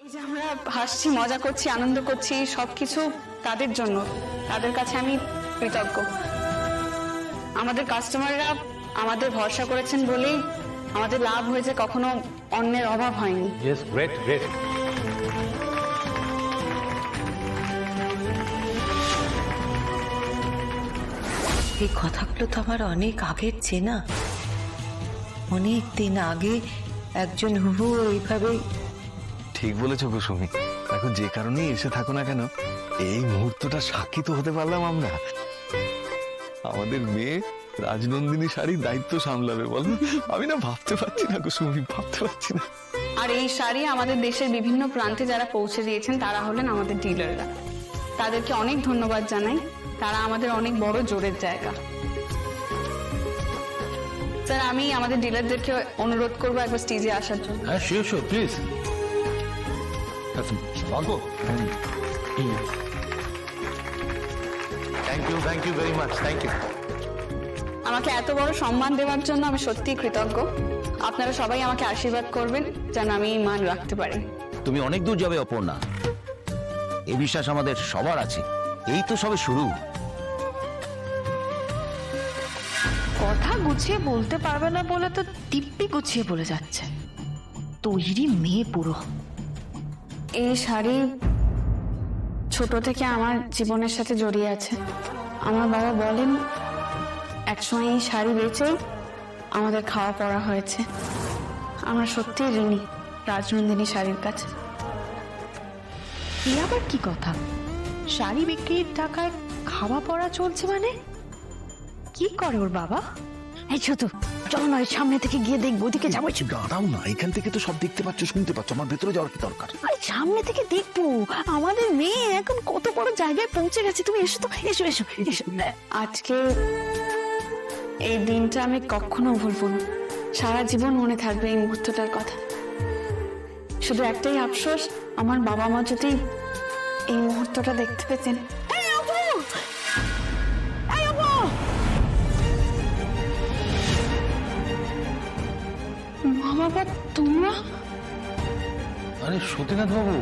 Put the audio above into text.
এই যে আমরা হাসছি, মজা করছি, আনন্দ করছি, সবকিছু তাদের জন্য। তাদের কাছে আমি কৃতজ্ঞ। আমাদের কাস্টমাররা আমাদের ভরসা করেছেন বলেই আমাদের লাভ হয়েছে, কখনো অন্যের অভাব হয়নি। Yes, great great. এই কথাগুলো তো আমার অনেক আগের চেনা। অনেক দিন আগে একজন হুবু এইভাবে। ঠিক বলেছো কুসুমি। এখন যে কারণেই এসে থাকো না কেন, এই মুহূর্তটা সাক্ষী তো হতে পারলাম আমরা। আমাদের মেয়ে রাজনন্দিনী শাড়ির দায়িত্ব সামলাবে, বলো? আমি না ভাবতে পারছি না কুসুমি, ভাবতে পারছি না। আর এই শাড়ি আমাদের দেশের বিভিন্ন প্রান্তে যারা পৌঁছে দিয়েছেন তারা হলেন আমাদের ডিলাররা। তাদেরকে অনেক ধন্যবাদ জানাই। তারা আমাদের অনেক বড় জোরের জায়গা। স্যার, আমি আমাদের ডিলারদেরকে অনুরোধ করবো একবার স্টেজে আসার জন্য। হ্যাঁ, শিওর শিওর, প্লিজ। ভাগো। Thank you very much, thank you. আমাকে এত বড় সম্মান দেওয়ার জন্য আমি সত্যিই কৃতজ্ঞ। আপনারা সবাই আমাকে আশীর্বাদ করবেন যেন আমি এই মান রাখতে পারি। তুমি অনেক দূর যাবে অপর্ণা, এই বিশ্বাস আমাদের সবার আছে। এই তো সবে শুরু। কথা গুছিয়ে বলতে পারবে না বলে তো দিব্যি গুছিয়ে বলে যাচ্ছে। তৈরি মেয়ে পুরো। এই শাড়ি ছোট থেকে আমার জীবনের সাথে জড়িয়ে আছে। আমার বাবা বলেন একসময় এই শাড়ি বেচে আমাদের খাওয়া পড়া হয়েছে। আমরা সত্যি ঋণী রাজনন্দিনী শাড়ির কাছে। এ আবার কি কথা? শাড়ি বিক্রির টাকায় খাওয়া পড়া চলছে মানে? কি করে ওর বাবা? এই ছোট, চলো না সামনে থেকে গিয়ে দেখবো। ওদিকে যাবো। দাঁড়াও না, এখান থেকে তো সব দেখতে পাচ্ছ, শুনতে পাচ্ছ। আমার ভেতরে যাওয়ার কি দরকার? আরে সামনে থেকে দেখবো। আমাদের মেয়ে এখন কত বড় জায়গায় পৌঁছে গেছে। তুমি এসো তো, এসো এসো এসো। আজকে এই দিনটা আমি কখনো ভুলবো না। সারা জীবন মনে থাকবে এই মুহূর্তটার কথা। শুধু একটাই আফসোস, আমার বাবা মা যদি এই মুহূর্তটা দেখতে পেতেন। মা বাবা তোমরা? আরে সতীনাথ বাবু,